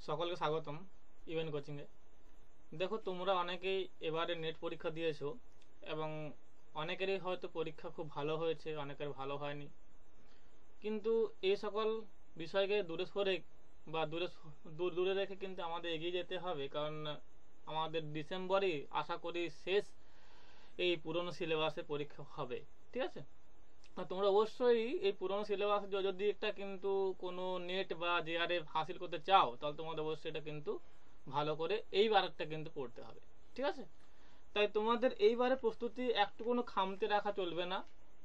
সকলকে স্বাগতম ইভেন্ট কোচিংয়ে। দেখো, তোমরা অনেকেই এবারে নেট পরীক্ষা দিয়েছো এবং অনেকেরই হয়তো পরীক্ষা খুব ভালো হয়েছে, অনেকের ভালো হয়নি। কিন্তু এই সকল বিষয়কে দূরে সরে বা দূরে রেখে কিন্তু আমাদের এগিয়ে যেতে হবে, কারণ আমাদের ডিসেম্বরে আশা করি শেষ এই পুরনো সিলেবাসে পরীক্ষা হবে। ঠিক আছে, তোমরা অবশ্যই এই পুরনো সিলেবাস যদি একটা কিন্তু কোনো নেট বা জেআরএফ হাসিল করতে চাও, তাহলে তোমাদের অবশ্যই এটা কিন্তু ভালো করে এইবারটা কিন্তু পড়তে হবে। ঠিক আছে, তাই তোমাদের এইবারে প্রস্তুতি একটু কোনো খামতে রাখা চলবে না।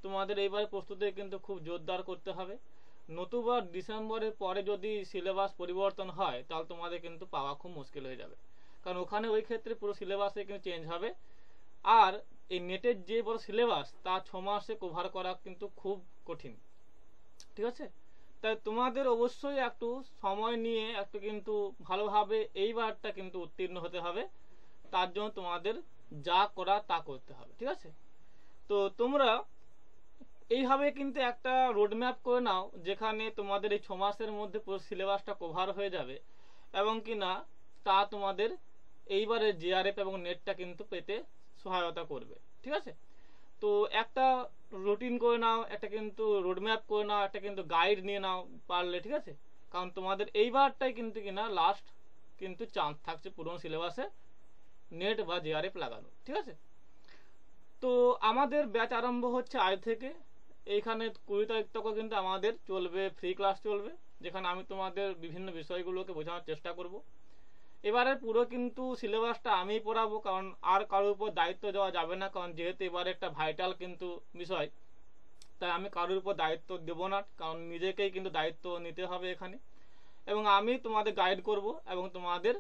তোমাদের এইবারে প্রস্তুতি কিন্তু খুব জোরদার করতে হবে। নতুবা ডিসেম্বরের পরে যদি সিলেবাস পরিবর্তন হয়, তাহলে তোমাদের কিন্তু পাওয়া খুব মুশকিল হয়ে যাবে, কারণ ওখানে ওই ক্ষেত্রে পুরো সিলেবাসে কিন্তু চেঞ্জ হবে। আর এই নেটের যে বড় সিলেবাস তা 6 মাসে কভার করা কিন্তু খুব কঠিন। ঠিক আছে, তাই তোমাদের অবশ্যই একটু সময় নিয়ে একটু কিন্তু ভালোভাবে এইবারটা কিন্তু উত্তীর্ণ হতে হবে। তার জন্য তোমাদের যা করা তা করতে হবে। ঠিক আছে, তো তোমরা এইভাবে কিন্তু একটা রোডম্যাপ করে নাও, যেখানে তোমাদের এই 6 মাসের মধ্যে পুরো সিলেবাসটা কভার হয়ে যাবে এবং কি না তা তোমাদের এইবারে জিআরএফ এবং নেটটা কিন্তু পেতে সহায়তা করবে। ঠিক আছে, তো একটা রুটিন করে নাও, একটা কিন্তু রোডম্যাপ করে নাও, একটা কিন্তু গাইড নিয়ে নাও পারলে। ঠিক আছে, কারণ তোমাদের এইবারটাই কিন্তু কিনা লাস্ট কিন্তু চান্স থাকছে পুরনো সিলেবাসে নেট বা জেআরএফ লাগানো। ঠিক আছে, তো আমাদের ব্যাচ আরম্ভ হচ্ছে আজ থেকে। এইখানে 20 তারিখ থেকে কিন্তু আমাদের চলবে ফ্রি ক্লাস চলবে, যেখানে আমি তোমাদের বিভিন্ন বিষয়গুলোকে বোঝানোর চেষ্টা করব। এবারে পুরো কিন্তু সিলেবাসটা আমিই পড়াবো, কারণ আর কারোর উপর দায়িত্ব দেওয়া যাবে না, কারণ যেহেতু এবারে একটা ভাইটাল কিন্তু বিষয়, তাই আমি কারোর উপর দায়িত্ব দেবো না, কারণ নিজেকেই কিন্তু দায়িত্ব নিতে হবে এখানে। এবং আমি তোমাদের গাইড করব এবং তোমাদের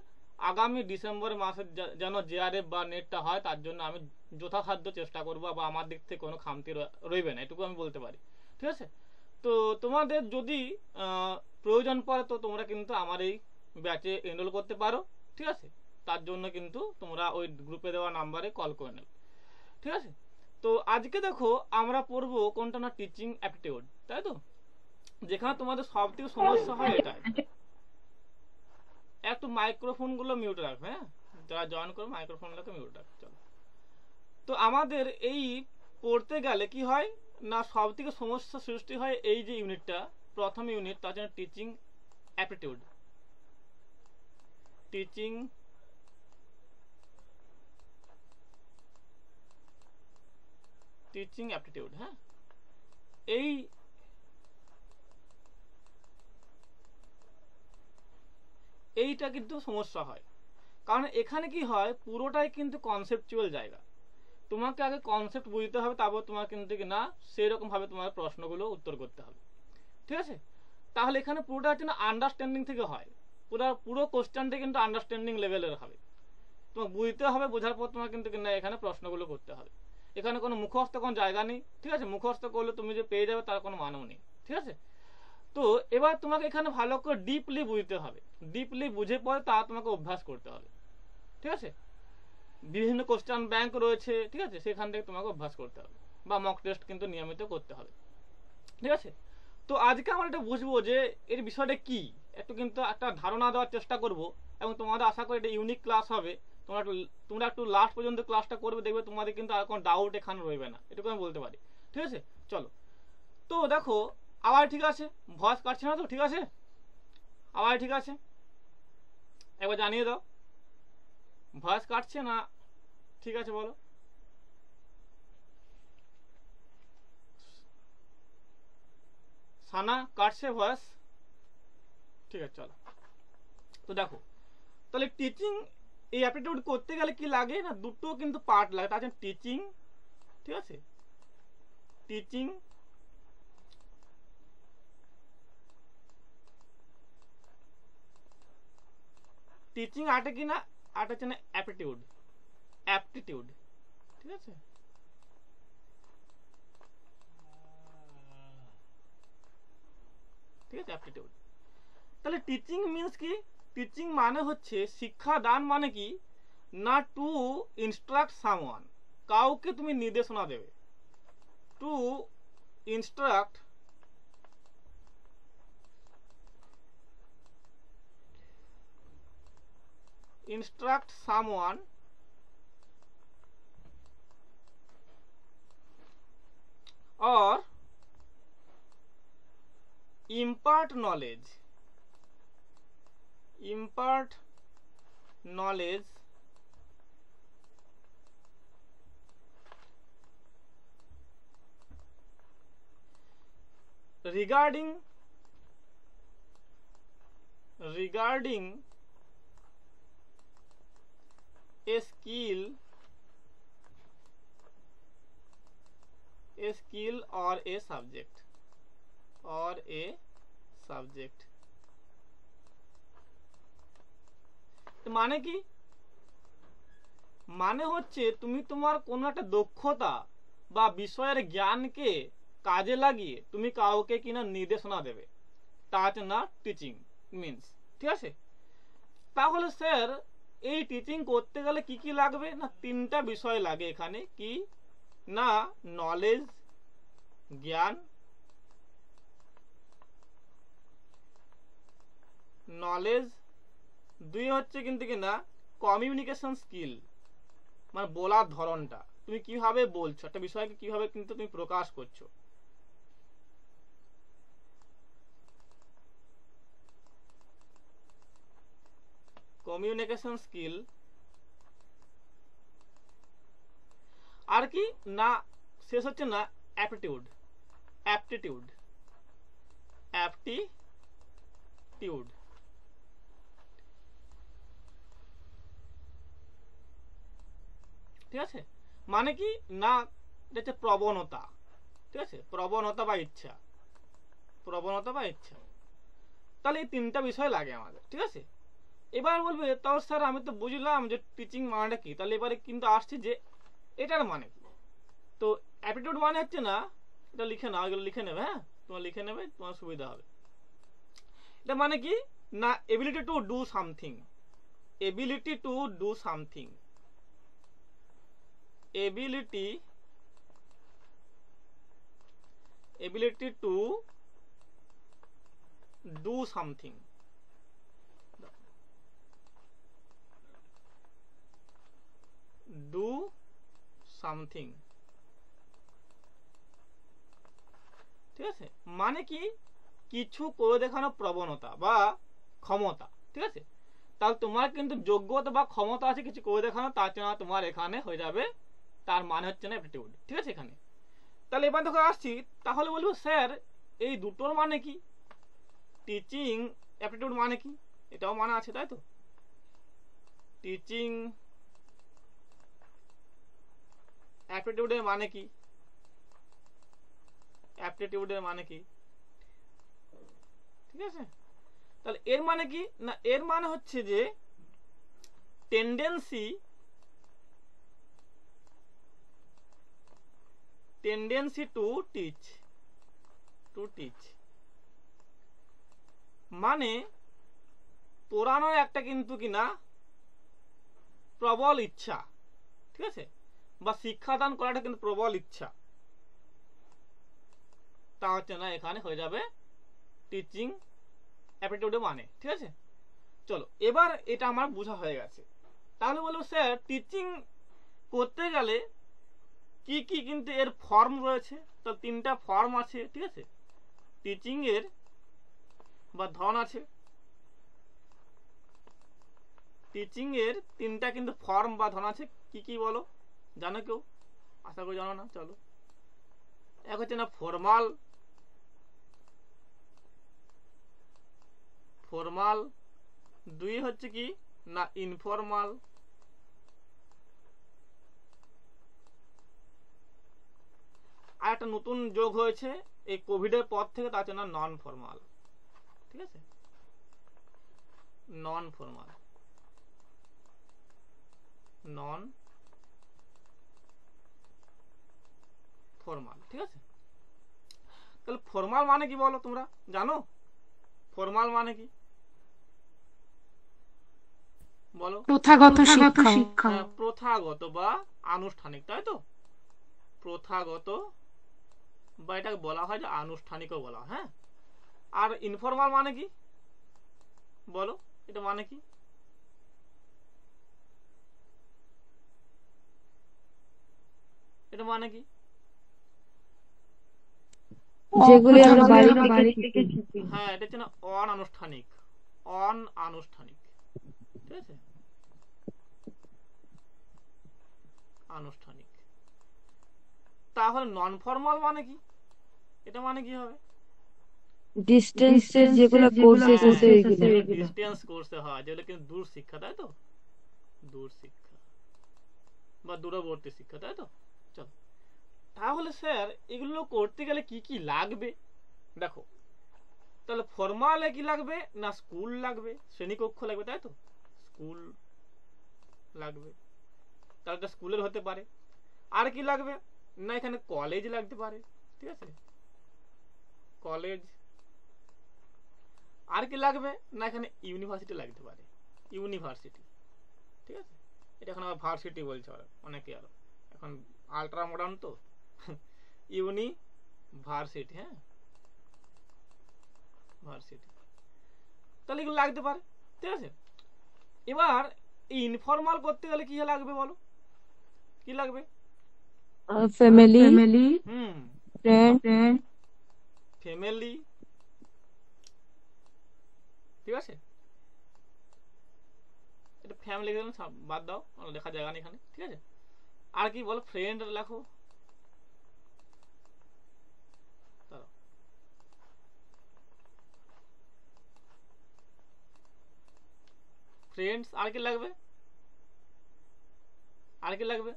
আগামী ডিসেম্বর মাসে যেন জেআরএফ বা নেটটা হয়, তার জন্য আমি যথাসাধ্য চেষ্টা করবো, বা আমার দিক থেকে কোনো খামতি রইবে না, এটুকু আমি বলতে পারি। ঠিক আছে, তো তোমাদের যদি প্রয়োজন পড়ে তো তোমরা কিন্তু আমার এই ব্যাচে এনরোল করতে পারো। ঠিক আছে, তার জন্য কিন্তু তোমরা ওই গ্রুপে দেওয়া নাম্বারে কল করে নেবে। ঠিক আছে, তো আজকে দেখো আমরা পড়বো কোনটা না, টিচিং অ্যাপটিটিউড, তাই তো? যেখানে তোমাদের সব থেকে সমস্যা হয় এটাই। একটু মাইক্রোফোনগুলো মিউট রাখবে, হ্যাঁ, যারা জয়েন করো মাইক্রোফোনগুলোকে মিউট রাখবে। চলো, তো আমাদের এই পড়তে গেলে কি হয় না, সব থেকে সমস্যা সৃষ্টি হয় এই যে ইউনিটটা, প্রথম ইউনিট, তার জন্য teaching aptitude. Teaching teaching aptitude, হ্যাঁ, এইটা কিন্তু সমস্যা হয়, কারণ এখানে কি হয়, পুরোটাই কিন্তু কনসেপচুয়াল জায়গা। তোমাকে আগে কনসেপ্ট বুঝতে হবে, তারপর তোমার কিন্তু কি না সেই রকম ভাবে তোমার প্রশ্নগুলো উত্তর করতে হবে। ঠিক আছে, তাহলে এখানে পুরোটা হচ্ছে না আন্ডারস্ট্যান্ডিং থেকে হয়। পুরো কোশ্চেনটা কিন্তু আন্ডারস্ট্যান্ডিং লেভেলের হবে। তোমার বুঝতে হবে, বোঝার পর তোমার কিন্তু না এখানে প্রশ্নগুলো করতে হবে। এখানে কোনো মুখস্থ কোনো জায়গা নেই। ঠিক আছে, মুখস্থ করলে তুমি যে পেয়ে যাবে তার কোনো মানও নেই। ঠিক আছে, তো এবার তোমাকে এখানে ভালো করে ডিপলি বুঝতে হবে। ডিপলি বুঝে পরে তা তোমাকে অভ্যাস করতে হবে। ঠিক আছে, বিভিন্ন কোশ্চেন ব্যাংক রয়েছে, ঠিক আছে, সেখান থেকে তোমাকে অভ্যাস করতে হবে, বা মক টেস্ট কিন্তু নিয়মিত করতে হবে। ঠিক আছে, তো আজকে আমরা এটা বুঝবো যে এর বিষয়টা কি, একটু কিন্তু একটা ধারণা দেওয়ার চেষ্টা করব। এবং তোমাদের আশা করি এটা ইউনিক ক্লাস হবে। তোমরা একটু লাস্ট পর্যন্ত ক্লাসটা করবে, দেখবে তোমাদের কিন্তু আর কোনো ডাউট এখানে রইবে না, এটুকু আমি বলতে পারি। ঠিক আছে, চলো, তো দেখো আবার ঠিক আছে, ভয়েস কাটছে না তো? ঠিক আছে, আবার ঠিক আছে, একবার জানিয়ে দাও ভয়েস কাটছে না। ঠিক আছে, বলো। সানা কাটছে ভয়েস। ঠিক আছে, চলো, তো দেখো তাহলে টিচিং এই অ্যাপটিটিউড করতে গেলে কি লাগে না, দুটো কিন্তু পার্ট লাগে, তার জন্য টিচিং। ঠিক আছে, টিচিং টিচিং আর্টে কি না, আর্ট হচ্ছে না অ্যাপটিটিউড। অ্যাপটিটিউড, ঠিক আছে, ঠিক আছে, অ্যাপটিটিউড। তাহলে টিচিং মিন্স কি? টিচিং মানে হচ্ছে শিক্ষা দান, মানে কি না টু ইনস্ট্রাক্ট সামওয়ান, কাউকে তুমি নির্দেশনা দেবে। Two instruct instruct someone or impart knowledge regarding a skill or a subject মানে কি? মানে হচ্ছে তুমি তোমার কোনো একটা দক্ষতা বা বিষয়ের জ্ঞানকে কাজে লাগিয়ে তুমি কাউকে কিনা নির্দেশনা দেবে, তা হচ্ছে না টিচিং মিন্স। ঠিক আছে, তাহলে স্যার এই টিচিং করতে গেলে কি কি লাগবে? না তিনটা বিষয় লাগে এখানে। কি না? নলেজ, জ্ঞান, নলেজ। দুই হচ্ছে কিন্তু কিনা কমিউনিকেশন স্কিল, মানে বলার ধরনটা, তুমি কিভাবে বলছো, একটা বিষয়কে কিভাবে কিন্তু তুমি প্রকাশ করছো। Communication skill. আর কি না শেষ হচ্ছে না অ্যাপটিটিউড। ঠিক আছে, মানে কি না এটা হচ্ছে প্রবণতা। ঠিক আছে, প্রবণতা বা ইচ্ছা। তাহলে এই তিনটা বিষয় লাগে আমাদের। ঠিক আছে, এবার বলবে তাও স্যার আমি তো বুঝলাম যে টিচিং মানেটা কি, তাহলে এবারে কিন্তু আসছে যে এটার মানে কি। তো অ্যাপটিটিউড মানে হচ্ছে না, এটা লিখে নাও, এগুলো লিখে নেবে। হ্যাঁ, তোমার লিখে নেবে, তোমার সুবিধা হবে। এটা মানে কি না ability to do something, ability to do something, ability to do something, do something। ঠিক আছে, মানে কি কিছু করে দেখানো প্রবণতা বা ক্ষমতা। ঠিক আছে, তাহলে তোমার কিন্তু যোগ্যতা বা ক্ষমতা আছে কিছু করে দেখানো, তার জন্য তোমার এখানে হয়ে যাবে, তার মানে হচ্ছে না অ্যাপটিটিউড। ঠিক আছে, এখানে তাহলে এবার দেখো আসছি, তাহলে বলবো স্যার এই দুটোর মানে কি? টিচিং অ্যাপটিটিউড মানে কি? এটাও মানে আছে, তাই তো? টিচিং অ্যাপটিটিউডের মানে কি? ঠিক আছে, তাহলে এর মানে কি না এর মানে হচ্ছে যে টেন্ডেন্সি টু টিচ, মানে পড়ানোর একটা কিন্তু কিনা প্রবল ইচ্ছা। ঠিক আছে, বা শিক্ষাদান করাটা কিন্তু প্রবল ইচ্ছা, তা হচ্ছে না এখানে হয়ে যাবে টিচিং অ্যাপটিটিউডে মানে। ঠিক আছে, চলো এবার এটা আমার বোঝা হয়ে গেছে। তাহলে বলবো স্যার টিচিং করতে গেলে কি কি কিন্তু এর ফর্ম রয়েছে? তো তিনটা ফর্ম আছে। ঠিক আছে, টিচিং এর বা ধরন আছে, টিচিং এর তিনটা কিন্তু ফর্ম বা ধরন আছে। কি কি বলো, জানো কেউ? আশা করি জানো না। চলো, এক হচ্ছে না ফর্মাল, দুই হচ্ছে কি না ইনফর্মাল, আর একটা নতুন যোগ হয়েছে এই কোভিডের পর থেকে, তা হচ্ছে না নন ফর্মাল। ঠিক আছে, নন ফর্মাল। ঠিক আছে, তাহলে ফর্মাল মানে কি বলো? তোমরা জানো ফর্মাল মানে কি? বলো। প্রথাগত শিক্ষা। প্রথাগত বা আনুষ্ঠানিক, তাই তো? প্রথাগত বা এটাকে বলা হয় যে আনুষ্ঠানিকও বলা হয়। হ্যাঁ, আর ইনফর্মাল মানে কি বলো? এটা মানে কি? এটা মানে কি? যেগুলি আমরা বাড়ি থেকে শিখি। হ্যাঁ, এটা হচ্ছে না অনানুষ্ঠানিক। অনানুষ্ঠানিক, ঠিক আছে, আনুষ্ঠানিক। তাহলে নন ফর্মাল মানে কি? এটা মানে কি হবে? ডিস্টেন্সের যেগুলো কোর্সেস আছে ওইগুলো। ডিস্টেন্স কোর্সে হয়, যেগুলো কিন্তু দূর শিক্ষা, তাই তো? দূর শিক্ষা বা দূরবর্তী শিক্ষা, তাই তো? চলো, তাহলে স্যার এগুলো করতে গেলে কি কি লাগবে? দেখো, তাহলে ফর্মালে কি লাগবে না? স্কুল লাগবে, শ্রেণীকক্ষ লাগবে, তাই তো? স্কুল লাগবে, তাহলে এটা স্কুলের হতে পারে। আর কি লাগবে না? এখানে কলেজ লাগতে পারে, ঠিক আছে, কলেজ। আর কি লাগবে না? এখানে ইউনিভার্সিটি লাগতে পারে, ইউনিভার্সিটি, ঠিক আছে। এটা এখন আবার ভার্সিটি বলছে ওরা অনেকে, আরো এখন আলট্রা মডার্ন তো। ইউনিভার্সিটি, হ্যাঁ, ভার্সিটি, তাহলে এগুলো লাগতে পারে, ঠিক আছে। এবার ইনফর্মাল করতে গেলে কি লাগবে বলো? কি লাগবে? ফ্যামিলি, হুম, ফ্রেন্ড, ফ্যামিলি, ঠিক আছে। এটা ফ্যামিলি বাদ দাও, লেখা জায়গা নেই এখানে, ঠিক আছে। আর কি বলো? ফ্রেন্ড লেখো, ফ্রেন্ডস। আর কি লাগবে? আর কি লাগবে?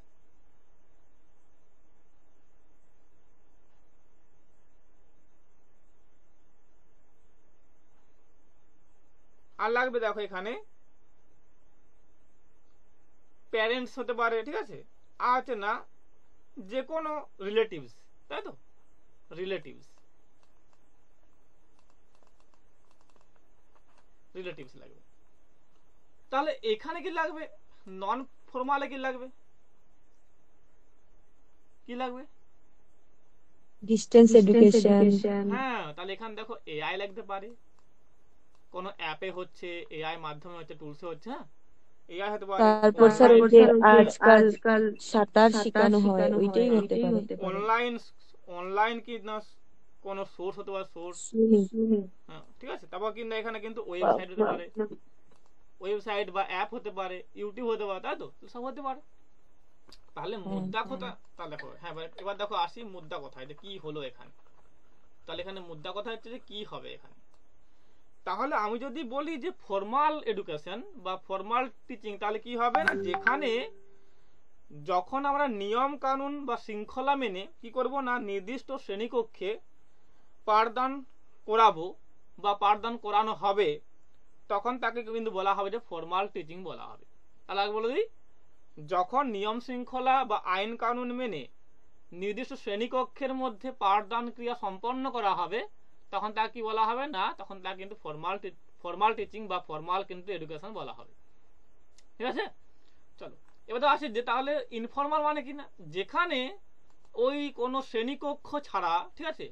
আর লাগবে, দেখো এখানে প্যারেন্টস হতে পারে, ঠিক আছে। আর হচ্ছে না যে কোনো রিলেটিভস, তাই তো? রিলেটিভস, রিলেটিভস লাগবে। তাহলে এখানে কি লাগবে? নন ফর্মালে কি লাগবে? কি লাগবে? Distance education. হ্যাঁ, তাহলে এখানে দেখো এআই লাগতে পারে, কোন অ্যাপে হচ্ছে, এআই মাধ্যমে হচ্ছে, টুলসে হচ্ছে, হ্যাঁ, এআই হতে পারে। তারপর স্যার ওই যে আজকাল সাঁতার শেখানো হয় ওইটাই হতে পারে। অনলাইন, অনলাইন কি না কোন সোর্স হতে পারে, সোর্স, হ্যাঁ, ঠিক আছে। তারপর কিন্তু এখানে কিন্তু ওয়েবসাইট হতে পারে, ওয়েবসাইট বা অ্যাপ হতে পারে, ইউটিউব হতে পারে, তাই তো? সব হতে পারে। তাহলে মুদ্রা কথা, তাহলে দেখো, হ্যাঁ, এবার দেখো আসি মুদ্রা কথায় যে কি হলো এখানে। তাহলে এখানে মুদ্রা কথা হচ্ছে যে কি হবে এখানে। তাহলে আমি যদি বলি যে ফর্মাল এডুকেশন বা ফর্মাল টিচিং, তাহলে কি হবে না? যেখানে যখন আমরা নিয়ম কানুন বা শৃঙ্খলা মেনে কি করব না, নির্দিষ্ট শ্রেণীকক্ষে পাঠদান করাবো বা পাঠদান করানো হবে, তখন তাকে কিন্তু বলা হবে যে ফর্মাল টিচিং বলা হবে। তাহলে আগে বলে দিই, যখন নিয়ম শৃঙ্খলা বা আইন কানুন মেনে নির্দিষ্ট শ্রেণীকক্ষের মধ্যে পাঠদান ক্রিয়া সম্পন্ন করা হবে, তখন তাকে কি বলা হবে না? তখন তাকে কিন্তু ফর্মাল টিচিং বা ফর্মাল কিন্তু এডুকেশন বলা হবে, ঠিক আছে। চলো, এবার তো আসি যে তাহলে ইনফর্মাল মানে কি না? যেখানে ওই কোনো শ্রেণীকক্ষ ছাড়া, ঠিক আছে,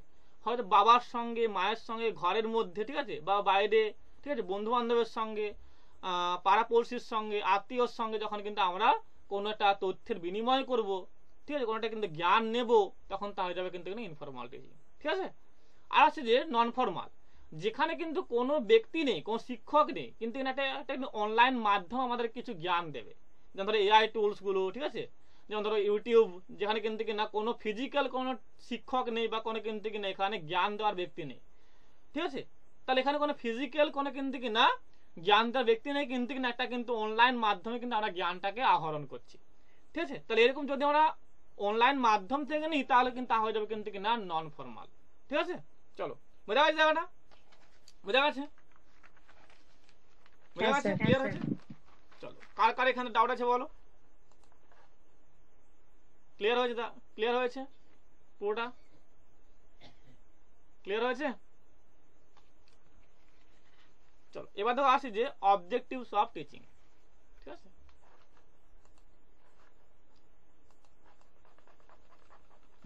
হয়তো বাবার সঙ্গে, মায়ের সঙ্গে, ঘরের মধ্যে, ঠিক আছে, বা বাইরে, ঠিক আছে, বন্ধু বান্ধবের সঙ্গে, পাড়াপড়শির সঙ্গে, আত্মীয়র সঙ্গে যখন কিন্তু আমরা কোনো একটা তথ্যের বিনিময় করব, ঠিক আছে, কোনোটা কিন্তু জ্ঞান নেব, তখন তা হয়ে যাবে কিন্তু ইনফর্মাল টিচিং, ঠিক আছে। আর আছে যে নন ফর্মাল, যেখানে কিন্তু কোনো ব্যক্তি নেই, কোনো শিক্ষক নেই, কিন্তু একটা অনলাইন মাধ্যম আমাদের কিছু জ্ঞান দেবে, যেমন ধরো এআই টুলস গুলো, ঠিক আছে, যেমন ধরো ইউটিউব, যেখানে কিন্তু না কোনো ফিজিক্যাল কোনো শিক্ষক নেই বা কোনো কিন্তু না এখানে জ্ঞান দেওয়ার ব্যক্তি নেই, ঠিক আছে। তাহলে এখানে কোনো ফিজিক্যাল কোনো কিন্তু না জ্ঞান দেওয়ার ব্যক্তি নেই, কিন্তু না একটা কিন্তু অনলাইন মাধ্যমে কিন্তু আমরা জ্ঞানটাকে আহরণ করছি, ঠিক আছে। তাহলে এরকম যদি আমরা অনলাইন মাধ্যম থেকে নিই, তাহলে কিন্তু হয়ে যাবে কিন্তু না নন ফর্মাল, ঠিক আছে। চলো, বোঝা গেছে জায়গাটা? বোঝা গেছে? বোঝা গেছে? ক্লিয়ার আছে? চলো, কার কার এখানে ডাউট আছে বলো? ক্লিয়ার হয়েছে? ক্লিয়ার হয়েছে? পুরোটা ক্লিয়ার হয়েছে? চলো, এবার দেখো আসি যে অবজেক্টিভস অফ টিচিং, ঠিক আছে।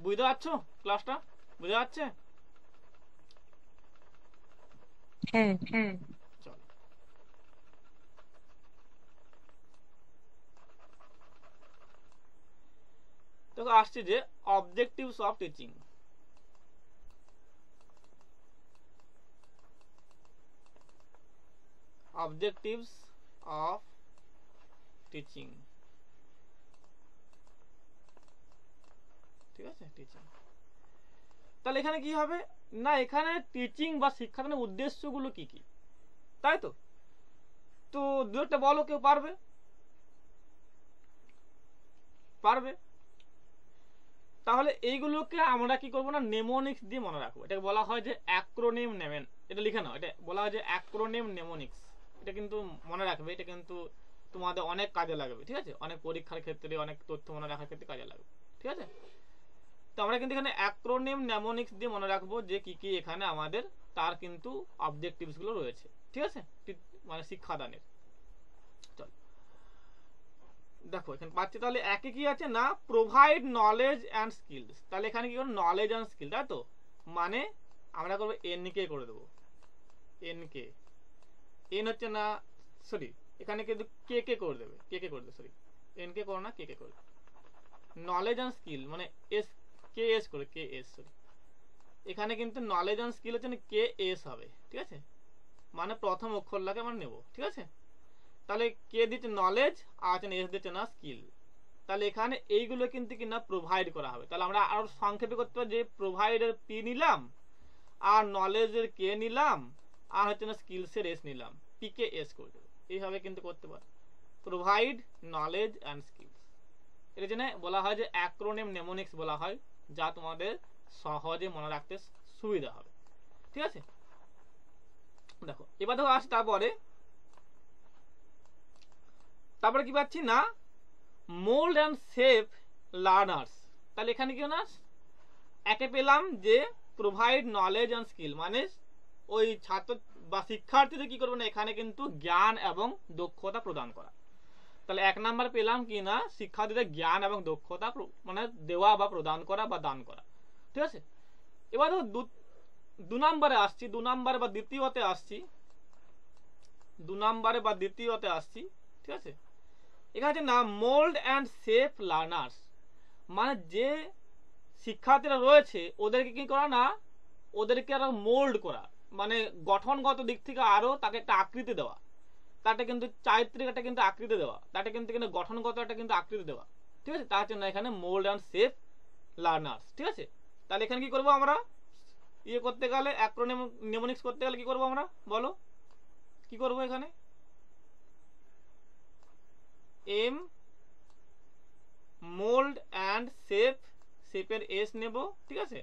বুঝতে পারছো ক্লাসটা? বুঝা যাচ্ছে? হ্যাঁ। চলো, দেখো আসছে যে objectives of teaching. Objectives of teaching, ঠিক আছে, টিচিং। তাহলে এখানে কি হবে না, এখানে টিচিং বা শিক্ষাদানের উদ্দেশ্যগুলো কি কি, তাই তো। তো দু একটা বলো, কেউ পারবে? পারবে। তাহলে এইগুলোকে আমরা কি করবো না, নেমোনিক্স দিয়ে মনে রাখবো। এটাকে বলা হয় যে অ্যাক্রোনিম নেমেন, এটা লিখে নাও, এটা বলা হয় যে অ্যাক্রোনিম নেমোনিক্স। এটা কিন্তু মনে রাখবে, এটা কিন্তু তোমাদের অনেক কাজে লাগবে, ঠিক আছে, অনেক পরীক্ষার ক্ষেত্রে, অনেক তথ্য মনে রাখার ক্ষেত্রে কাজে লাগবে, ঠিক আছে। তো আমরা কিন্তু এখানে অ্যাক্রোনিম নেমোনিক্স দিয়ে মনে রাখবো যে কি কি এখানে আমাদের তার কিন্তু অবজেক্টিভস গুলো রয়েছে, ঠিক আছে, মানে শিক্ষাদানের। চল দেখো এখানে পাচ্ছি, তাহলে একে কি আছে না, প্রোভাইড নলেজ অ্যান্ড স্কিলস। তাহলে এখানে কি করবো, নলেজ অ্যান্ড স্কিল, তাই তো, মানে আমরা করবো এন কে করে দেবো, এন কে, এন হচ্ছে না, সরি এখানে কিন্তু কে কে করে দেবে, কে কে করে দেবে, সরি এন কে করো না, কে কে করে, নলেজ অ্যান্ড স্কিল মানে এস, কে এস করে, কে এস, সরি এখানে কিন্তু নলেজ অ্যান্ড স্কিল হচ্ছে না কে এস হবে, ঠিক আছে, মানে প্রথম অক্ষরটাকে আমরা নেব, ঠিক আছে। তাহলে কে দিচ্ছে নলেজ, আর এস দিচ্ছে না স্কিল। তাহলে এখানে এইগুলো কিন্তু কিনা প্রোভাইড করা হবে। তাহলে আমরা আরো সংক্ষেপে করতে পারি যে প্রোভাইডের পি নিলাম, আর নলেজের কে নিলাম, আর হচ্ছে না স্কিলসের এস নিলাম, পি কে এস করে দেবো, এইভাবে কিন্তু করতে পারি, প্রোভাইড নলেজ অ্যান্ড স্কিলস। এর জন্য বলা হয় যে অ্যাক্রোনিম নেমোনিক্স বলা হয়, যা তোমাদের সহজে মনে রাখতে সুবিধা হবে, ঠিক আছে। দেখো এবার দেখো আসি, তারপরে কি পাচ্ছি না, মোল্ড অ্যান্ড শেপ লার্নার্স। তাহলে এখানে কি না, একে পেলাম যে প্রোভাইড নলেজ অ্যান্ড স্কিল, মানে ওই ছাত্র বা শিক্ষার্থীদের কি করবো না, এখানে কিন্তু জ্ঞান এবং দক্ষতা প্রদান করা। তাহলে এক নাম্বার পেলাম কি না, শিক্ষার্থীদের জ্ঞান এবং দক্ষতা মানে দেওয়া বা প্রদান করা বা দান করা, ঠিক আছে। এবার দু নম্বরে আসছি, দু নম্বরে বা দ্বিতীয়তে আসছি, দু নম্বরে বা দ্বিতীয়তে আসছি, ঠিক আছে। এখানে না মোল্ড অ্যান্ড শেপ লার্নার্স, মানে যে শিক্ষার্থীরা রয়েছে ওদেরকে কি করা না, ওদেরকে আরো মোল্ড করা, মানে গঠনগত দিক থেকে আরো তাকে একটা আকৃতি দেওয়া, তাতে কিন্তু চারিত্রিক একটা কিন্তু আকৃতি দেওয়া, তাতে কিন্তু গঠনগত একটা কিন্তু আকৃতি দেওয়া, ঠিক আছে। তার জন্য এখানে মোল্ড অ্যান্ড শেপ লার্নার্স, ঠিক আছে। তাহলে এখানে কি করবো আমরা, ইয়ে করতে গেলে অ্যাক্রোনিম নেমোনিক্স করতে গেলে কি করবো আমরা, বলো কি করবো, এখানে এম, মোল্ড অ্যান্ড শেপ, শেপের এস নেব, ঠিক আছে,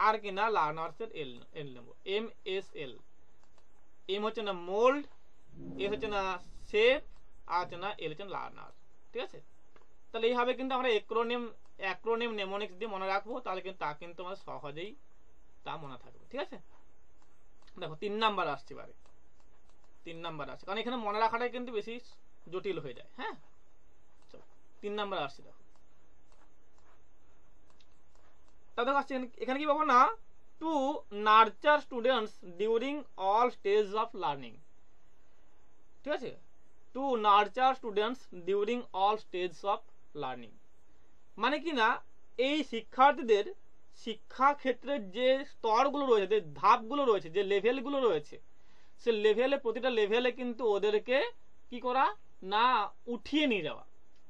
আর কি না লার্নার্সের এল এল নেব, এম এস এল। এম হচ্ছে না মোল্ড, এ হচ্ছে না শেপ, আর হচ্ছে না এল হচ্ছে লার্নার, ঠিক আছে। তাহলে এইভাবে কিন্তু আমরা অ্যাক্রোনিম নেমোনিক্স দিয়ে মনে রাখবো, তাহলে কিন্তু তা কিন্তু আমাদের সহজেই তা মনে থাকবে, ঠিক আছে। দেখো 3 নাম্বার আসছে, এবারে 3 নাম্বার আসছে, কারণ এখানে মনে রাখাটাই কিন্তু বেশি জটিল হয়ে যায়, হ্যাঁ। চলো 3 নাম্বার আসছে, দেখো তাহলে আসছে এখানে কি পাবো না, to nurture students during all stage of learning, ঠিক আছে, to nurture students during all stage of learning, মানে কি না এই শিক্ষার্থীদের শিক্ষা ক্ষেত্রের যে স্তরগুলো রয়েছে, যে ধাপগুলো রয়েছে, যে লেভেলগুলো রয়েছে, সে লেভেলে প্রতিটা লেভেলে কিন্তু ওদেরকে কি করা না, উঠিয়ে নিয়ে যাওয়া,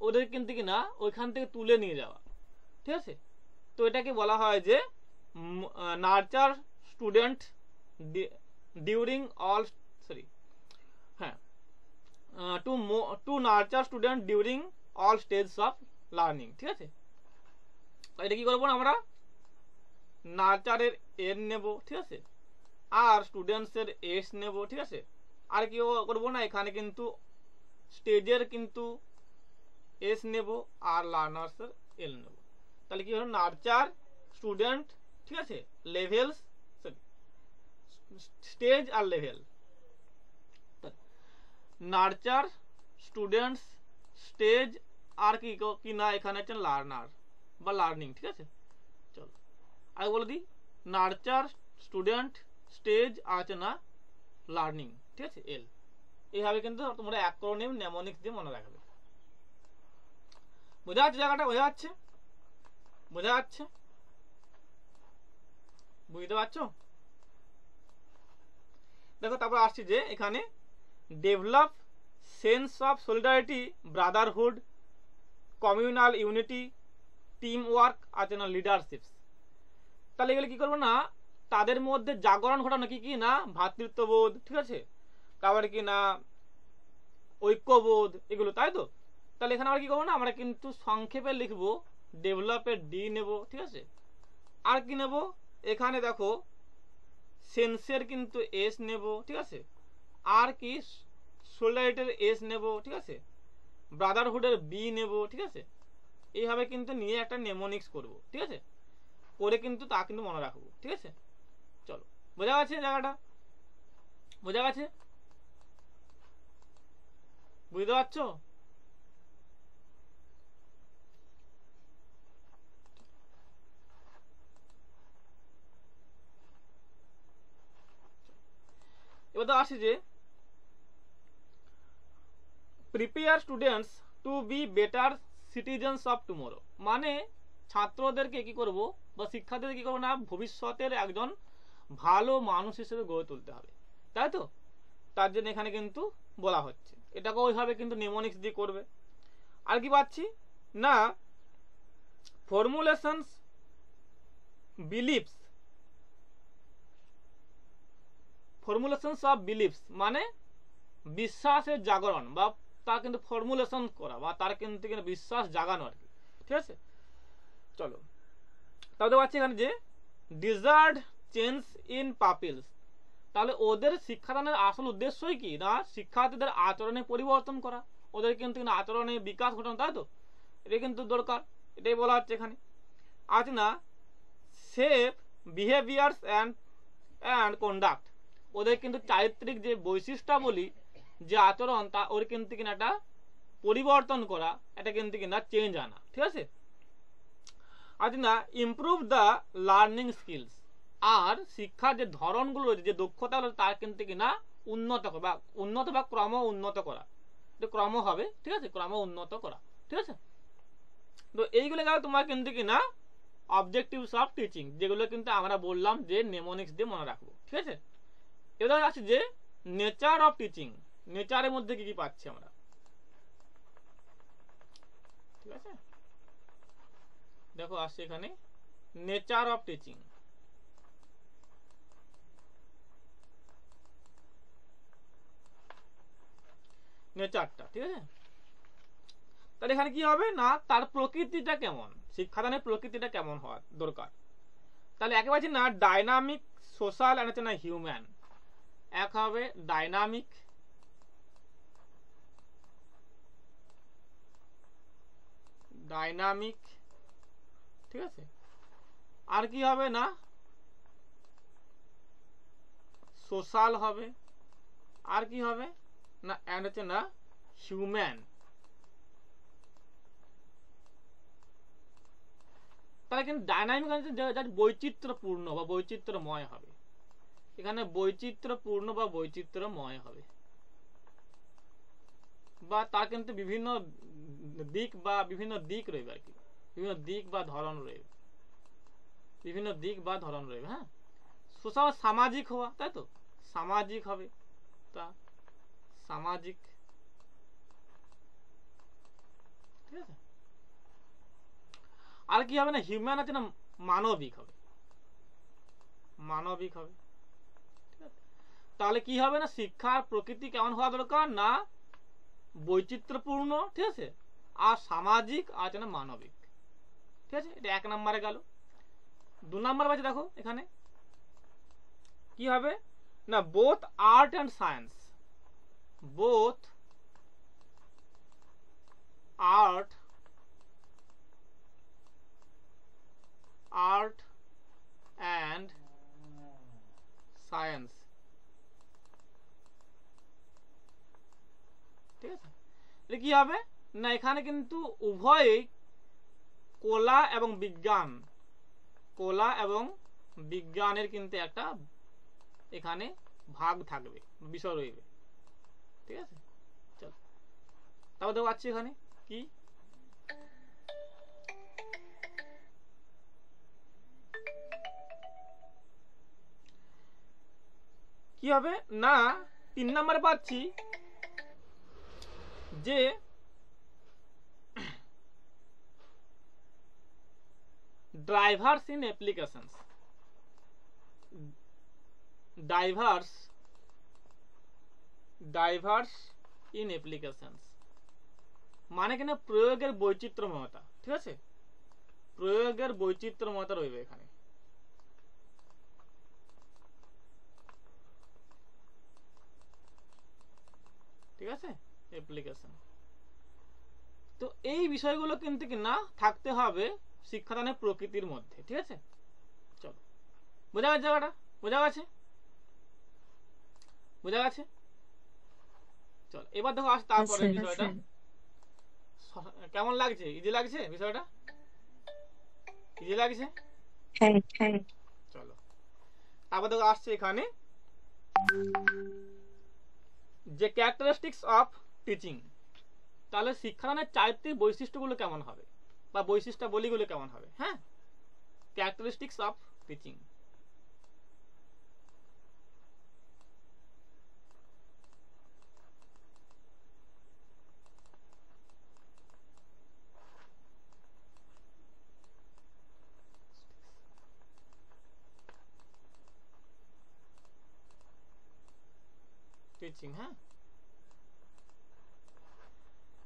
ওদের কিন্তু কি না ওইখান থেকে তুলে নিয়ে যাওয়া, ঠিক আছে। তো এটাকে বলা হয় যে nurture student during all, sorry হ্যাঁ, to nurture student during all stage of learning, ঠিক আছে। এটা কি করবো আমরা, নার্চারের এন নেব, ঠিক আছে, আর স্টুডেন্টসের এস নেব, ঠিক আছে, আর কি করবো না, এখানে কিন্তু স্টেজের কিন্তু এস নেব, আর লার্নার্সের এল নেব। তাহলে কি হলো, নার্চার স্টুডেন্ট, ঠিক আছে, লেভেলস, স্টেজ আর লেভেল, নার্চার স্টুডেন্টস স্টেজ, আর কি না এখানে হচ্ছে লার্নার বা লার্নিং, ঠিক আছে। চলো আগে বলে দিই, নার্চার স্টুডেন্ট স্টেজ আছে না লার্নিং, ঠিক আছে, এল। এইভাবে কিন্তু তোমরা অ্যাক্রোনিম নেমোনিক্স দিয়ে মনে রাখবে। বোঝা যাচ্ছে জায়গাটা, বোঝা যাচ্ছে? বোঝা যাচ্ছে? বুঝতে পারছো? দেখো তারপর আসছি যে এখানে develop sense of solidarity, Brotherhood, communal unity, team work আছে না লিডারশিপ। তাহলে এগুলো কি করবো না, তাদের মধ্যে জাগরণ ঘটানো, কি কি না ভ্রাতৃত্ববোধ, ঠিক আছে, তারপরে কি না ঐক্যবোধ, এগুলো, তাই তো? তাহলে এখানে আমরা কি করবো না, আমরা কিন্তু সংক্ষেপে লিখবো ডেভেলপের ডি নেব, ঠিক আছে। আর কি নেব, এখানে দেখো সেন্সের কিন্তু এস নেব, ঠিক আছে। আর কি সোলিডারিটির এস নেব, ঠিক আছে। ব্রাদারহুডের বি নেব, ঠিক আছে। এইভাবে কিন্তু নিয়ে একটা নেমোনিক্স করব, ঠিক আছে। করে কিন্তু তা কিন্তু মনে রাখবো, ঠিক আছে। চলো, বোঝা গেছে জায়গাটা? বোঝা গেছে? বুঝতে পারছো? এবার তো আসি যে prepare students to be better citizens of tomorrow, মানে ছাত্রদেরকে কি করব বা শিক্ষার্থীদের কি করবো না, ভবিষ্যতের একজন ভালো মানুষ হিসেবে গড়ে তুলতে হবে, তাই তো? তার জন্য এখানে কিন্তু বলা হচ্ছে, এটাকে ওইভাবে কিন্তু নেমোনিক্স দিয়ে করবে। আর কি পাচ্ছি না, ফর্মুলেশনস বিলিফস, ফর্মুলেশনস অফ বিলিফস মানে বিশ্বাসের জাগরণ, বা তার কিন্তু ফর্মুলেশন করা, বা তার কিন্তু বিশ্বাস জাগানো আর কি, ঠিক আছে। চলো, তাহলে পাচ্ছি এখানে যে ডিজায়ার্ড চেঞ্জ ইন পাপিলস, তাহলে ওদের শিক্ষাদানের আসল উদ্দেশ্যই কি না, শিক্ষার্থীদের আচরণে পরিবর্তন করা, ওদের কিন্তু আচরণে বিকাশ ঘটানো, তাই তো? এটা কিন্তু দরকার, এটাই বলা হচ্ছে এখানে। আজ না safe behaviours and and conduct, ওদের কিন্তু চারিত্রিক যে বৈশিষ্ট্যাবলী, যে আচরণ, তা ওর কিন্তু কিনা একটা পরিবর্তন করা, এটা কিন্তু কিনা চেঞ্জ আনা, ঠিক আছে। আজ না ইমপ্রুভ দ্য লার্নিং স্কিলস, আর শিক্ষার যে ধরনগুলো রয়েছে, যে দক্ষতাগুলো, তার কিন্তু কিনা উন্নত করা, বা ক্রম উন্নত করা, ক্রম হবে, ঠিক আছে, ক্রম উন্নত করা, ঠিক আছে। তো এইগুলো গেল তোমার কিন্তু কিনা অবজেক্টিভস অফ টিচিং, যেগুলো কিন্তু আমরা বললাম যে নেমোনিক্স দিয়ে মনে রাখবো, ঠিক আছে। এবার আছে যে নেচার অফ টিচিং, নেচারের মধ্যে কি কি পাচ্ছি আমরা, ঠিক আছে। দেখো আসছে এখানে নেচার অফ টিচিং, নেচারটা, ঠিক আছে। তাহলে এখানে কি হবে না, তার প্রকৃতিটা কেমন, শিক্ষাদানের প্রকৃতিটা কেমন হওয়া দরকার। তাহলে একেবারে না ডাইনামিক, সোশ্যাল অ্যান্ড হচ্ছে না হিউম্যান। এক হবে ডাইনামিক, ডাইনামিক, ঠিক আছে। আর কি হবে না, সোশ্যাল হবে। আর কি হবে না, অ্যান্ড হচ্ছে না হিউম্যান। তাহলে কিন্তু ডাইনামিক বৈচিত্র্যপূর্ণ বা বৈচিত্র্যময় হবে, এখানে বৈচিত্র্যপূর্ণ বা বৈচিত্র্যময় হবে, বা তার কিন্তু বিভিন্ন দিক বা বিভিন্ন দিক রয়েবে আর কি, বিভিন্ন দিক বা ধরন রয়েবে, বিভিন্ন দিক বা ধরন রয়েবে। হ্যাঁ, সোশ্যাল সামাজিক হওয়া, তাই তো, সামাজিক হবে, তা সামাজিক, ঠিক আছে। আর কি হবে না, হিউম্যান আছে না মানবিক হবে, মানবিক হবে, ঠিক আছে। তাহলে কি হবে না, শিক্ষার প্রকৃতি কেমন হওয়া দরকার না, বৈচিত্র্যপূর্ণ, ঠিক আছে, আর সামাজিক আছে না মানবিক, ঠিক আছে। এটা এক নম্বরে গেল। দু নম্বর বাজে দেখো এখানে কি হবে না, both art and science, both art and science, ঠিক আছে। এটা কি হবে না, এখানে কিন্তু উভয়ই কলা এবং বিজ্ঞান, কলা এবং বিজ্ঞানের কিন্তু একটা এখানে ভাগ থাকবে, বিষয় রইবে, ঠিক আছে। চল, তারপর দেখো পাচ্ছি এখানে কি কি হবে না 3 নম্বরে পাচ্ছি যে drivers in applications, diverse in applications মানে কিনা প্রয়োগের বৈচিত্র্যময়তা, ঠিক আছে, প্রয়োগের বৈচিত্র্যময়তা রইবে এখানে। ঠিক আছে, অ্যাপ্লিকেশন। তো এই বিষয়গুলো কিন্তু কি না থাকতে হবে শিক্ষাদানের প্রকৃতির মধ্যে। ঠিক আছে, চলো বোঝা গেছে জায়গাটা? বোঝা গেছে? বোঝা গেছে? চল এবার দেখো আস তারপরে বিষয়টা কেমন লাগছে? ইজি লাগছে বিষয়টা? ইজি লাগছে? হ্যাঁ হ্যাঁ। চলো তারপর দেখো আসছে এখানে যে ক্যারেক্টারিস্টিক্স অফ টিচিং। তাহলে শিক্ষাদানের চারিত্রিক বৈশিষ্ট্যগুলো কেমন হবে বা বৈশিষ্ট্যাবলীগুলো কেমন হবে? হ্যাঁ, ক্যারেক্টারিস্টিক্স অফ টিচিং। টিচিং, হ্যাঁ,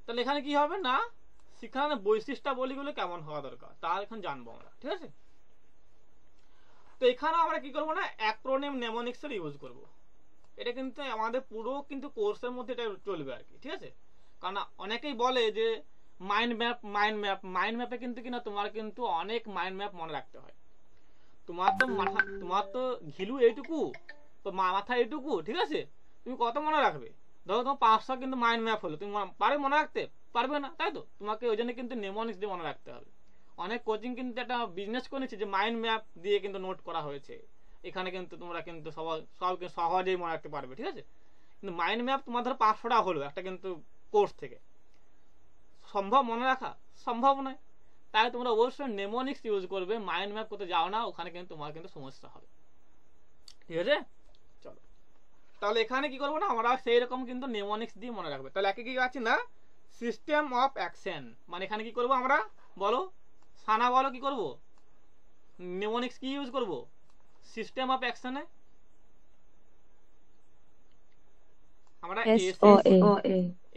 তাহলে এখানে কি হবে না শিক্ষাদানের বৈশিষ্ট্যাবলীগুলো কেমন হওয়া দরকার তা এখন জানবো আমরা। ঠিক আছে, তো এখানে আমরা কি করবো না অ্যাক্রোনিম নেমোনিক্স এর ইউজ করব। এটা কিন্তু আমাদের পুরো কিন্তু কোর্সের মধ্যে এটা চলবে আর কি। ঠিক আছে, কারণ অনেকেই বলে যে মাইন্ড ম্যাপে কিন্তু কিনা তোমার কিন্তু অনেক মাইন্ড ম্যাপ মনে রাখতে হয়। তোমার তো ঘিলু এইটুকু, তো মাথা এইটুকু, ঠিক আছে, তুমি কত মনে রাখবে? ধরো তোমার 500 কিন্তু মাইন্ড ম্যাপ হলো, তুমি পারবে মনে রাখতে? পারবে না, তাই তো? তোমাকে ওই জন্য কিন্তু নেমোনিক্স দিয়ে মনে রাখতে হবে। অনেক কোচিং কিন্তু একটা বিজনেস করেছে যে মাইন্ড ম্যাপ দিয়ে কিন্তু নোট করা হয়েছে, এখানে কিন্তু তোমরা কিন্তু সব সহজেই মনে রাখতে পারবে। ঠিক আছে, কিন্তু মাইন্ড ম্যাপ তোমার ধরো 500টা হলো একটা কিন্তু কোর্স থেকে, সম্ভব মনে রাখা? সম্ভব নয়। তাই তোমরা অবশ্যই নেমোনিক্স ইউজ করবে। মাইন্ড ম্যাপ করতে যাও না, ওখানে কিন্তু তোমার কিন্তু সমস্যা হবে। ঠিক আছে, চলো তাহলে এখানে কি করবো না আমরা সেই রকম কিন্তু নেমোনিক্স দিয়ে মনে রাখবে। তাহলে একে কি আছে না সিস্টেম অফ অ্যাকশন, মানে এখানে কি করবো আমরা বলো সানা, বলো কি করব? নেমোনিক্স কি ইউজ করব সিস্টেম অফ অ্যাকশনে? আমরা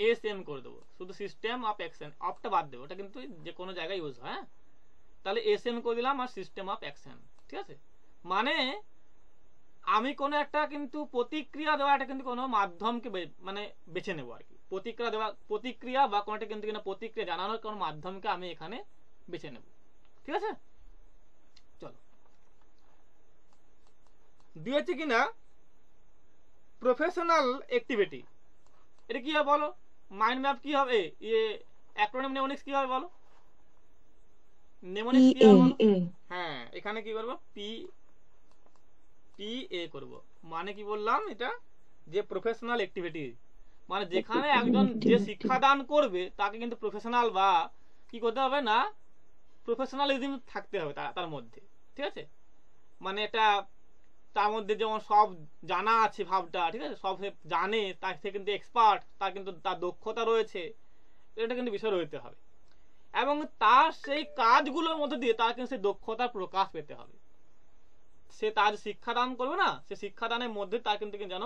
এসএম করে দেবো, শুধু সিস্টেম অফ অ্যাকশন, অফটা বাদ দেবো, ওটা কিন্তু যে কোনো জায়গায় ইউজ হয়। তাহলে এসএম করে দিলাম আর সিস্টেম অফ অ্যাকশন। ঠিক আছে, মানে আমি কোনো একটা কিন্তু প্রতিক্রিয়া দেওয়া এটা কিন্তু কোনো মাধ্যমকে মানে বেছে নেবো আর কি। প্রতিক্রিয়া বা কোনোটা কিন্তু কিনা প্রতিক্রিয়া জানানোর কোনো মাধ্যমকে আমি এখানে বেছে নেব। ঠিক আছে, চলো দিয়েছে কিনা প্রফেশনাল অ্যাক্টিভিটি। এটা কি হবে বলো? মাইন্ড ম্যাপ কি হবে? অ্যাক্রোনিম নেমোনিক্স কি হবে বলো? নেমোনিক্স কি হবে বলো? হ্যাঁ, এখানে কি করব? PA করব। মানে কি বললাম এটা? যে প্রফেশনাল অ্যাক্টিভিটি, মানে যেখানে একজন যে শিক্ষাদান করবে তাকে কিন্তু প্রফেশনাল বা কি করতে হবে না প্রফেশনালিজম থাকতে হবে তার মধ্যে। ঠিক আছে, মানে এটা তার মধ্যে যেমন সব জানা আছে ভাবটা, ঠিক আছে, সব জানে, তার সে কিন্তু এক্সপার্ট, তার কিন্তু তার দক্ষতা রয়েছে, এটা কিন্তু বিষয় রইতে হবে। এবং তার সেই কাজগুলোর মধ্যে দিয়ে তার কিন্তু সেই দক্ষতার প্রকাশ পেতে হবে। সে তার শিক্ষাদান করবে না, সে শিক্ষাদানের মধ্যে তার কিন্তু যেন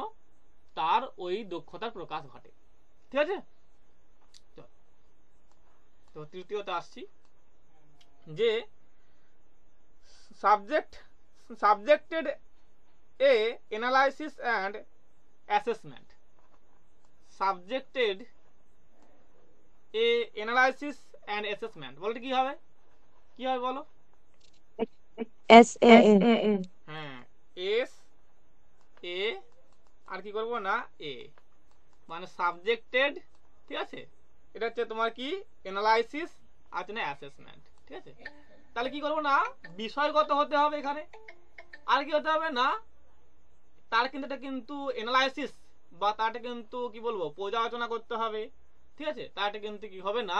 তার ওই দক্ষতার প্রকাশ ঘটে। ঠিক আছে, তো তৃতীয়তে আসছি যে subjected A analysis and assessment. Subjected A analysis and assessment বলতে কি হবে? কি হবে বলো? হ্যাঁ, SA আর কি করবো না A, মানে সাবজেক্টেড। ঠিক আছে, এটা হচ্ছে তোমার কি অ্যানালাইসিস আর না অ্যাসেসমেন্ট। ঠিক আছে, তাহলে কি করবো না বিষয়গত হতে হবে এখানে। আর কি হতে হবে না তার কিন্তু এটা কিন্তু অ্যানালাইসিস বা তারটা কিন্তু কি বলবো পর্যালোচনা করতে হবে। ঠিক আছে, তারটা কিন্তু কি হবে না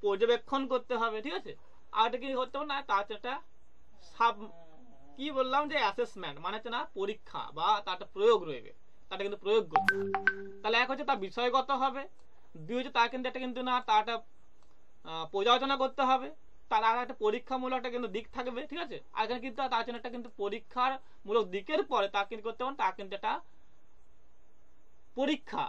পর্যবেক্ষণ করতে হবে। ঠিক আছে, আর এটা কি করতে হবে না তার একটা কি বললাম যে অ্যাসেসমেন্ট মানে হচ্ছে না পরীক্ষা বা তার একটা প্রয়োগ রয়েছে, তাটা কিন্তু প্রয়োগ করবে। তাহলে এক হচ্ছে তার বিষয়গত হবে, দুই হচ্ছে তার কিন্তু একটা কিন্তু না তার একটা পর্যালোচনা করতে হবে, তার আর একটা পরীক্ষামূলক একটা কিন্তু দিক থাকবে, ঠিক আছে। আর এখানে কিন্তু তার জন্য একটা কিন্তু পরীক্ষার মূলক দিকের পরে তার কিন্তু করতে হবে, তার কিন্তু একটা পরীক্ষা